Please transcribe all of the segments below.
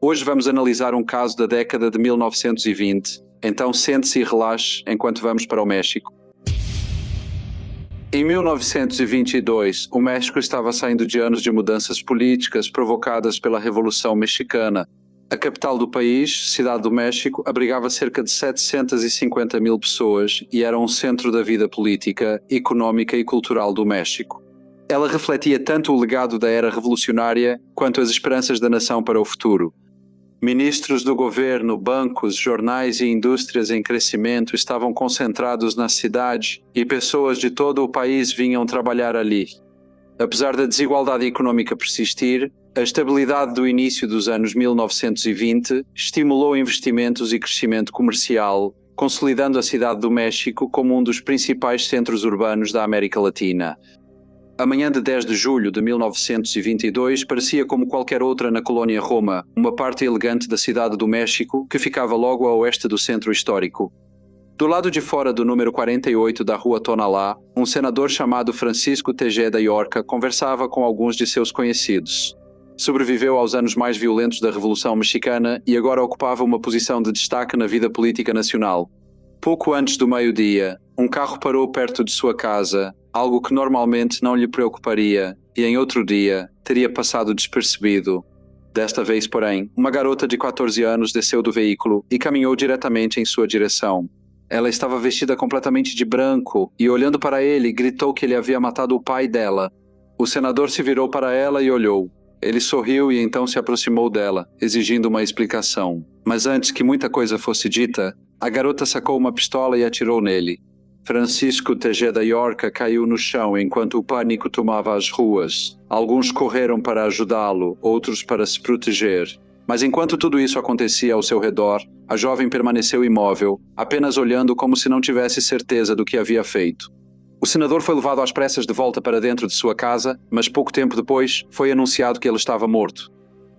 Hoje vamos analisar um caso da década de 1920, então sente-se e relaxe enquanto vamos para o México. Em 1922, o México estava saindo de anos de mudanças políticas provocadas pela Revolução Mexicana. A capital do país, Cidade do México, abrigava cerca de 750 mil pessoas e era um centro da vida política, económica e cultural do México. Ela refletia tanto o legado da era revolucionária quanto as esperanças da nação para o futuro. Ministros do governo, bancos, jornais e indústrias em crescimento estavam concentrados na cidade e pessoas de todo o país vinham trabalhar ali. Apesar da desigualdade econômica persistir, a estabilidade do início dos anos 1920 estimulou investimentos e crescimento comercial, consolidando a Cidade do México como um dos principais centros urbanos da América Latina. A manhã de 10 de julho de 1922 parecia como qualquer outra na colónia Roma, uma parte elegante da Cidade do México que ficava logo a oeste do centro histórico. Do lado de fora do número 48 da rua Tonalá, um senador chamado Francisco Tejeda Llorca conversava com alguns de seus conhecidos. Sobreviveu aos anos mais violentos da Revolução Mexicana e agora ocupava uma posição de destaque na vida política nacional. Pouco antes do meio-dia, um carro parou perto de sua casa, algo que normalmente não lhe preocuparia, e em outro dia teria passado despercebido. Desta vez, porém, uma garota de 14 anos desceu do veículo e caminhou diretamente em sua direção. Ela estava vestida completamente de branco e, olhando para ele, gritou que ele havia matado o pai dela. O senador se virou para ela e olhou. Ele sorriu e então se aproximou dela, exigindo uma explicação. Mas antes que muita coisa fosse dita, a garota sacou uma pistola e atirou nele. Francisco Tejeda Llorca caiu no chão enquanto o pânico tomava as ruas. Alguns correram para ajudá-lo, outros para se proteger. Mas enquanto tudo isso acontecia ao seu redor, a jovem permaneceu imóvel, apenas olhando como se não tivesse certeza do que havia feito. O senador foi levado às pressas de volta para dentro de sua casa, mas pouco tempo depois foi anunciado que ele estava morto.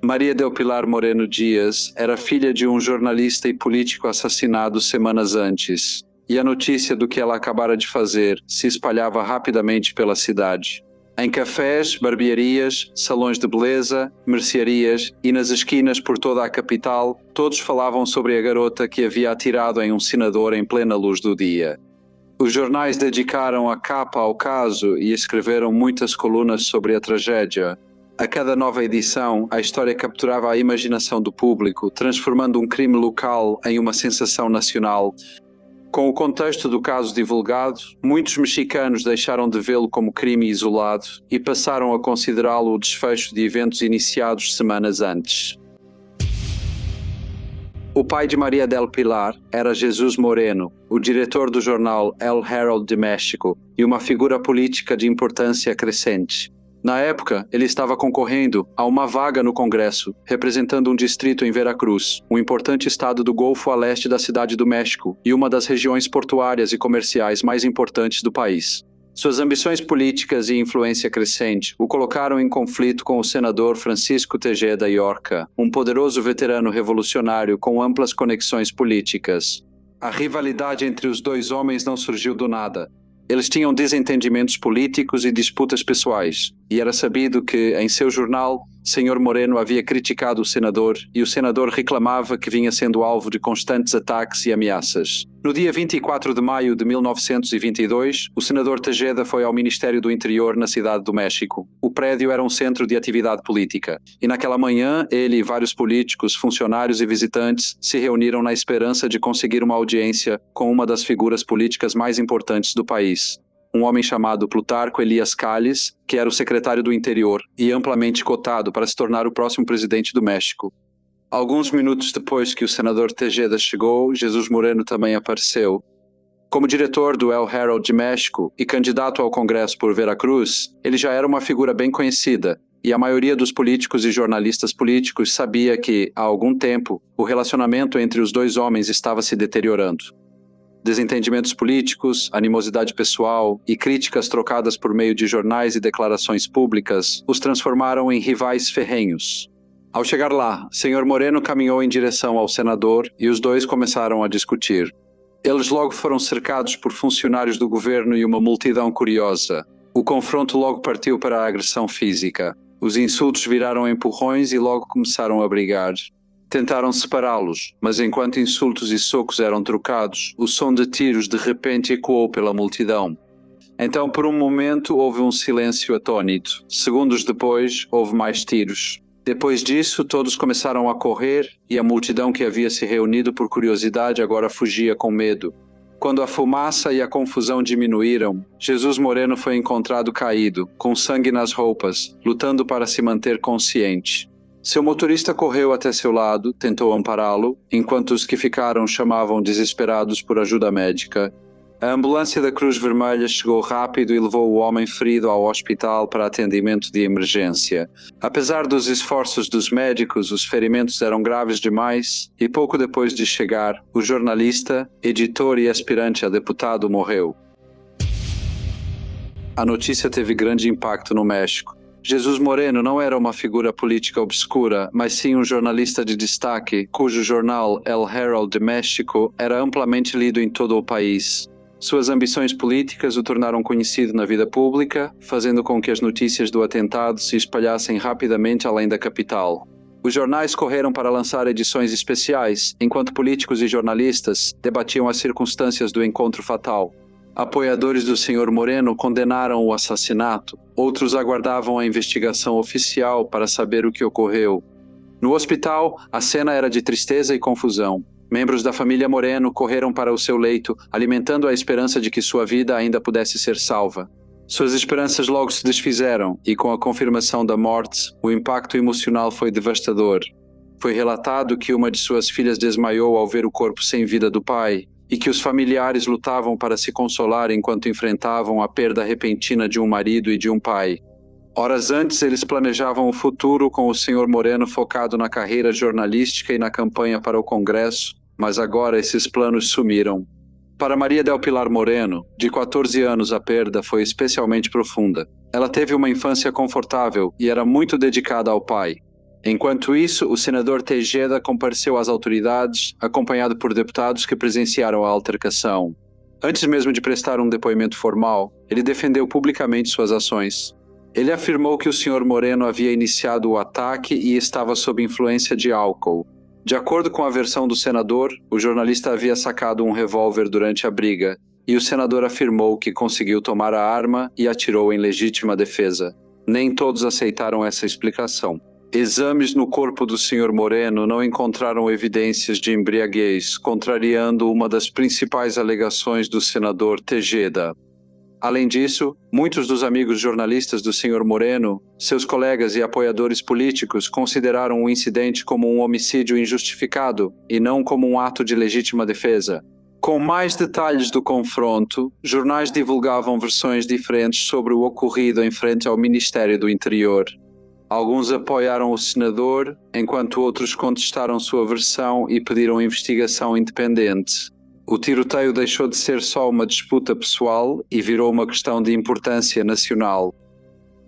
Maria del Pilar Moreno Dias era filha de um jornalista e político assassinado semanas antes, e a notícia do que ela acabara de fazer se espalhava rapidamente pela cidade. Em cafés, barbearias, salões de beleza, mercearias e nas esquinas por toda a capital, todos falavam sobre a garota que havia atirado em um senador em plena luz do dia. Os jornais dedicaram a capa ao caso e escreveram muitas colunas sobre a tragédia. A cada nova edição, a história capturava a imaginação do público, transformando um crime local em uma sensação nacional. Com o contexto do caso divulgado, muitos mexicanos deixaram de vê-lo como crime isolado e passaram a considerá-lo o desfecho de eventos iniciados semanas antes. O pai de Maria del Pilar era Jesús Moreno, o diretor do jornal El Herald de México e uma figura política de importância crescente. Na época, ele estava concorrendo a uma vaga no Congresso, representando um distrito em Veracruz, um importante estado do Golfo a leste da Cidade do México e uma das regiões portuárias e comerciais mais importantes do país. Suas ambições políticas e influência crescente o colocaram em conflito com o senador Francisco Tejeda Llorca, um poderoso veterano revolucionário com amplas conexões políticas. A rivalidade entre os dois homens não surgiu do nada. Eles tinham desentendimentos políticos e disputas pessoais, e era sabido que, em seu jornal, Sr. Moreno havia criticado o senador e o senador reclamava que vinha sendo alvo de constantes ataques e ameaças. No dia 24 de maio de 1922, o senador Tejeda foi ao Ministério do Interior na Cidade do México. O prédio era um centro de atividade política, e naquela manhã ele e vários políticos, funcionários e visitantes se reuniram na esperança de conseguir uma audiência com uma das figuras políticas mais importantes do país. Um homem chamado Plutarco Elias Calles, que era o secretário do Interior e amplamente cotado para se tornar o próximo presidente do México. Alguns minutos depois que o senador Tejeda chegou, Jesús Moreno também apareceu. Como diretor do El Herald de México e candidato ao Congresso por Veracruz, ele já era uma figura bem conhecida, e a maioria dos políticos e jornalistas políticos sabia que, há algum tempo, o relacionamento entre os dois homens estava se deteriorando. Desentendimentos políticos, animosidade pessoal e críticas trocadas por meio de jornais e declarações públicas os transformaram em rivais ferrenhos. Ao chegar lá, Sr. Moreno caminhou em direção ao senador e os dois começaram a discutir. Eles logo foram cercados por funcionários do governo e uma multidão curiosa. O confronto logo partiu para a agressão física. Os insultos viraram empurrões e logo começaram a brigar. Tentaram separá-los, mas enquanto insultos e socos eram trocados, o som de tiros de repente ecoou pela multidão. Então, por um momento, houve um silêncio atônito. Segundos depois, houve mais tiros. Depois disso, todos começaram a correr e a multidão que havia se reunido por curiosidade agora fugia com medo. Quando a fumaça e a confusão diminuíram, Jesus Moreno foi encontrado caído, com sangue nas roupas, lutando para se manter consciente. Seu motorista correu até seu lado, tentou ampará-lo, enquanto os que ficaram chamavam desesperados por ajuda médica. A ambulância da Cruz Vermelha chegou rápido e levou o homem ferido ao hospital para atendimento de emergência. Apesar dos esforços dos médicos, os ferimentos eram graves demais e pouco depois de chegar, o jornalista, editor e aspirante a deputado morreu. A notícia teve grande impacto no México. Jesus Moreno não era uma figura política obscura, mas sim um jornalista de destaque, cujo jornal El Herald de México era amplamente lido em todo o país. Suas ambições políticas o tornaram conhecido na vida pública, fazendo com que as notícias do atentado se espalhassem rapidamente além da capital. Os jornais correram para lançar edições especiais, enquanto políticos e jornalistas debatiam as circunstâncias do encontro fatal. Apoiadores do Sr. Moreno condenaram o assassinato, outros aguardavam a investigação oficial para saber o que ocorreu. No hospital, a cena era de tristeza e confusão. Membros da família Moreno correram para o seu leito, alimentando a esperança de que sua vida ainda pudesse ser salva. Suas esperanças logo se desfizeram e, com a confirmação da morte, o impacto emocional foi devastador. Foi relatado que uma de suas filhas desmaiou ao ver o corpo sem vida do pai, e que os familiares lutavam para se consolar enquanto enfrentavam a perda repentina de um marido e de um pai. Horas antes, eles planejavam o futuro com o Sr. Moreno focado na carreira jornalística e na campanha para o Congresso, mas agora esses planos sumiram. Para Maria del Pilar Moreno, de 14 anos, a perda foi especialmente profunda. Ela teve uma infância confortável e era muito dedicada ao pai. Enquanto isso, o senador Tejeda compareceu às autoridades, acompanhado por deputados que presenciaram a altercação. Antes mesmo de prestar um depoimento formal, ele defendeu publicamente suas ações. Ele afirmou que o Sr. Moreno havia iniciado o ataque e estava sob influência de álcool. De acordo com a versão do senador, o jornalista havia sacado um revólver durante a briga, e o senador afirmou que conseguiu tomar a arma e atirou em legítima defesa. Nem todos aceitaram essa explicação. Exames no corpo do Sr. Moreno não encontraram evidências de embriaguez, contrariando uma das principais alegações do senador Tejeda. Além disso, muitos dos amigos jornalistas do Sr. Moreno, seus colegas e apoiadores políticos consideraram o incidente como um homicídio injustificado e não como um ato de legítima defesa. Com mais detalhes do confronto, jornais divulgavam versões diferentes sobre o ocorrido em frente ao Ministério do Interior. Alguns apoiaram o senador, enquanto outros contestaram sua versão e pediram investigação independente. O tiroteio deixou de ser só uma disputa pessoal e virou uma questão de importância nacional.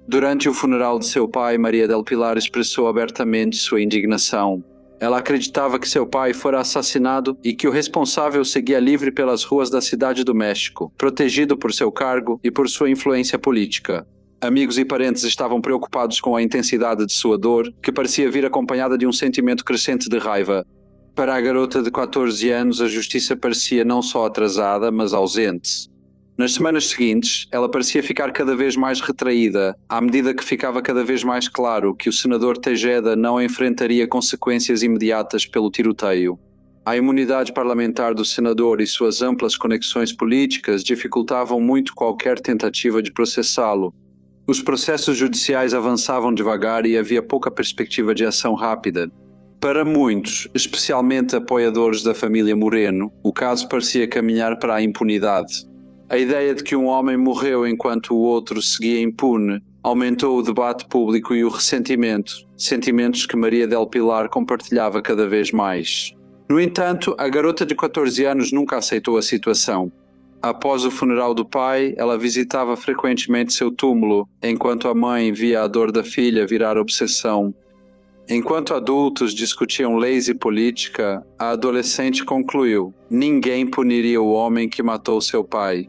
Durante o funeral de seu pai, Maria del Pilar expressou abertamente sua indignação. Ela acreditava que seu pai fora assassinado e que o responsável seguia livre pelas ruas da cidade do México, protegido por seu cargo e por sua influência política. Amigos e parentes estavam preocupados com a intensidade de sua dor, que parecia vir acompanhada de um sentimento crescente de raiva. Para a garota de 14 anos, a justiça parecia não só atrasada, mas ausente. Nas semanas seguintes, ela parecia ficar cada vez mais retraída, à medida que ficava cada vez mais claro que o senador Tejeda não enfrentaria consequências imediatas pelo tiroteio. A imunidade parlamentar do senador e suas amplas conexões políticas dificultavam muito qualquer tentativa de processá-lo. Os processos judiciais avançavam devagar e havia pouca perspectiva de ação rápida. Para muitos, especialmente apoiadores da família Moreno, o caso parecia caminhar para a impunidade. A ideia de que um homem morreu enquanto o outro seguia impune aumentou o debate público e o ressentimento, sentimentos que Maria del Pilar compartilhava cada vez mais. No entanto, a garota de 14 anos nunca aceitou a situação. Após o funeral do pai, ela visitava frequentemente seu túmulo, enquanto a mãe via a dor da filha virar obsessão. Enquanto adultos discutiam leis e política, a adolescente concluiu: ninguém puniria o homem que matou seu pai.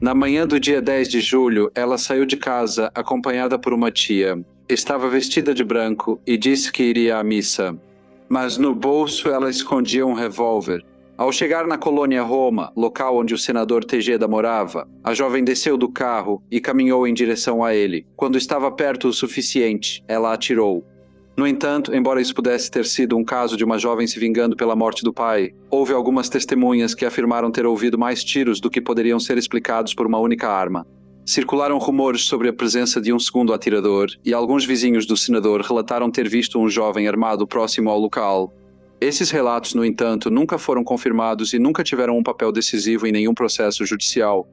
Na manhã do dia 10 de julho, ela saiu de casa acompanhada por uma tia. Estava vestida de branco e disse que iria à missa. Mas no bolso ela escondia um revólver. Ao chegar na colônia Roma, local onde o senador Tejeda morava, a jovem desceu do carro e caminhou em direção a ele. Quando estava perto o suficiente, ela atirou. No entanto, embora isso pudesse ter sido um caso de uma jovem se vingando pela morte do pai, houve algumas testemunhas que afirmaram ter ouvido mais tiros do que poderiam ser explicados por uma única arma. Circularam rumores sobre a presença de um segundo atirador e alguns vizinhos do senador relataram ter visto um jovem armado próximo ao local. Esses relatos, no entanto, nunca foram confirmados e nunca tiveram um papel decisivo em nenhum processo judicial.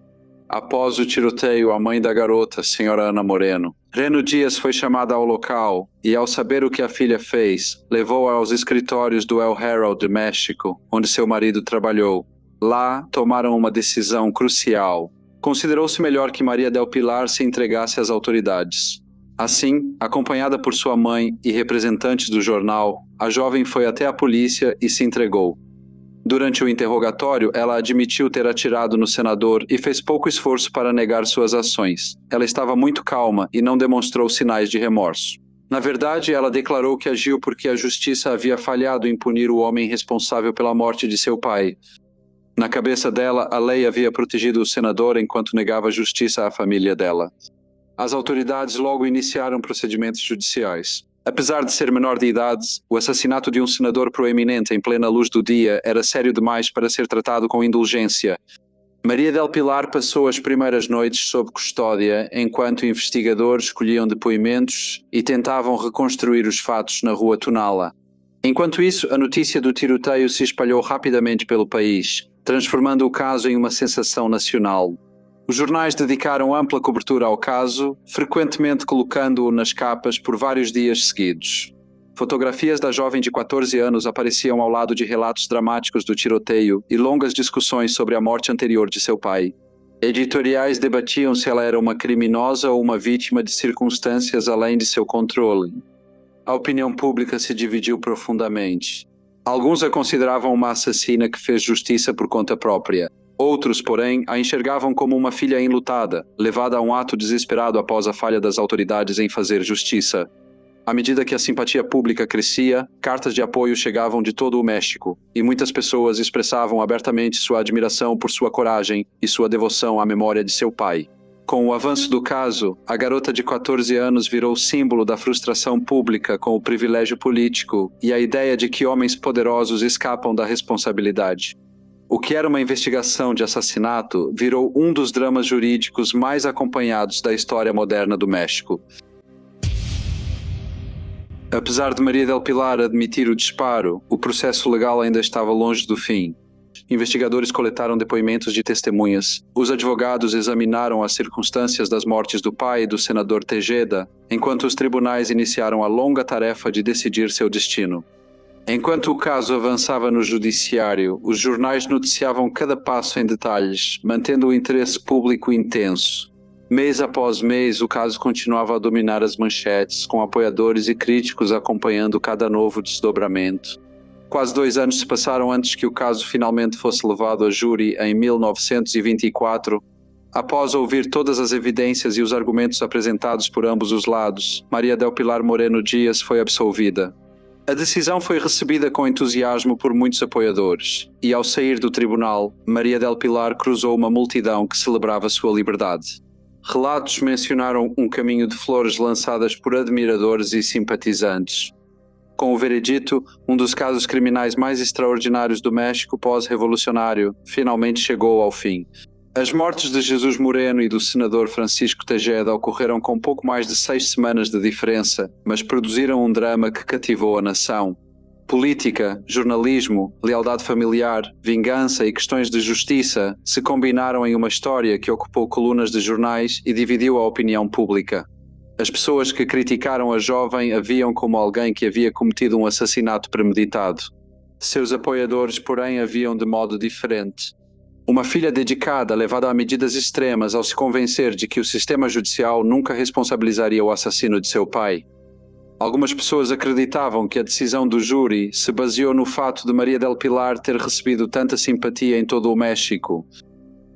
Após o tiroteio, a mãe da garota, senhora Ana Moreno, Reno Dias foi chamada ao local e, ao saber o que a filha fez, levou-a aos escritórios do El Herald de México, onde seu marido trabalhou. Lá, tomaram uma decisão crucial. Considerou-se melhor que Maria del Pilar se entregasse às autoridades. Assim, acompanhada por sua mãe e representantes do jornal, a jovem foi até a polícia e se entregou. Durante o interrogatório, ela admitiu ter atirado no senador e fez pouco esforço para negar suas ações. Ela estava muito calma e não demonstrou sinais de remorso. Na verdade, ela declarou que agiu porque a justiça havia falhado em punir o homem responsável pela morte de seu pai. Na cabeça dela, a lei havia protegido o senador enquanto negava justiça à família dela. As autoridades logo iniciaram procedimentos judiciais. Apesar de ser menor de idade, o assassinato de um senador proeminente em plena luz do dia era sério demais para ser tratado com indulgência. Maria del Pilar passou as primeiras noites sob custódia enquanto investigadores colhiam depoimentos e tentavam reconstruir os fatos na rua Tunala. Enquanto isso, a notícia do tiroteio se espalhou rapidamente pelo país, transformando o caso em uma sensação nacional. Os jornais dedicaram ampla cobertura ao caso, frequentemente colocando-o nas capas por vários dias seguidos. Fotografias da jovem de 14 anos apareciam ao lado de relatos dramáticos do tiroteio e longas discussões sobre a morte anterior de seu pai. Editoriais debatiam se ela era uma criminosa ou uma vítima de circunstâncias além de seu controle. A opinião pública se dividiu profundamente. Alguns a consideravam uma assassina que fez justiça por conta própria. Outros, porém, a enxergavam como uma filha enlutada, levada a um ato desesperado após a falha das autoridades em fazer justiça. À medida que a simpatia pública crescia, cartas de apoio chegavam de todo o México, e muitas pessoas expressavam abertamente sua admiração por sua coragem e sua devoção à memória de seu pai. Com o avanço do caso, a garota de 14 anos virou símbolo da frustração pública com o privilégio político e a ideia de que homens poderosos escapam da responsabilidade. O que era uma investigação de assassinato virou um dos dramas jurídicos mais acompanhados da história moderna do México. Apesar de Maria del Pilar admitir o disparo, o processo legal ainda estava longe do fim. Investigadores coletaram depoimentos de testemunhas. Os advogados examinaram as circunstâncias das mortes do pai e do senador Tejeda, enquanto os tribunais iniciaram a longa tarefa de decidir seu destino. Enquanto o caso avançava no judiciário, os jornais noticiavam cada passo em detalhes, mantendo o interesse público intenso. Mês após mês, o caso continuava a dominar as manchetes, com apoiadores e críticos acompanhando cada novo desdobramento. Quase 2 anos se passaram antes que o caso finalmente fosse levado a júri em 1924. Após ouvir todas as evidências e os argumentos apresentados por ambos os lados, Maria del Pilar Moreno Dias foi absolvida. A decisão foi recebida com entusiasmo por muitos apoiadores, e ao sair do tribunal, Maria del Pilar cruzou uma multidão que celebrava sua liberdade. Relatos mencionaram um caminho de flores lançadas por admiradores e simpatizantes. Com o veredito, um dos casos criminais mais extraordinários do México pós-revolucionário finalmente chegou ao fim. As mortes de Jesus Moreno e do senador Francisco Tejeda ocorreram com pouco mais de 6 semanas de diferença, mas produziram um drama que cativou a nação. Política, jornalismo, lealdade familiar, vingança e questões de justiça se combinaram em uma história que ocupou colunas de jornais e dividiu a opinião pública. As pessoas que criticaram a jovem a viam como alguém que havia cometido um assassinato premeditado. Seus apoiadores, porém, a viam de modo diferente. Uma filha dedicada levada a medidas extremas ao se convencer de que o sistema judicial nunca responsabilizaria o assassino de seu pai. Algumas pessoas acreditavam que a decisão do júri se baseou no fato de Maria del Pilar ter recebido tanta simpatia em todo o México.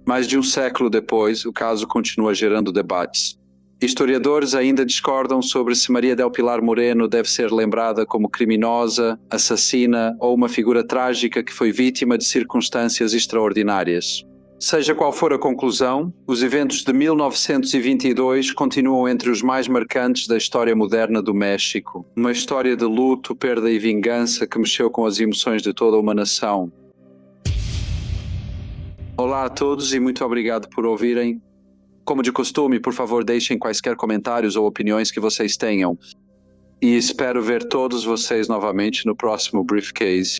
Mais de um século depois, o caso continua gerando debates. Historiadores ainda discordam sobre se Maria del Pilar Moreno deve ser lembrada como criminosa, assassina ou uma figura trágica que foi vítima de circunstâncias extraordinárias. Seja qual for a conclusão, os eventos de 1922 continuam entre os mais marcantes da história moderna do México. Uma história de luto, perda e vingança que mexeu com as emoções de toda uma nação. Olá a todos e muito obrigado por ouvirem. Como de costume, por favor, deixem quaisquer comentários ou opiniões que vocês tenham. E espero ver todos vocês novamente no próximo Briefcase.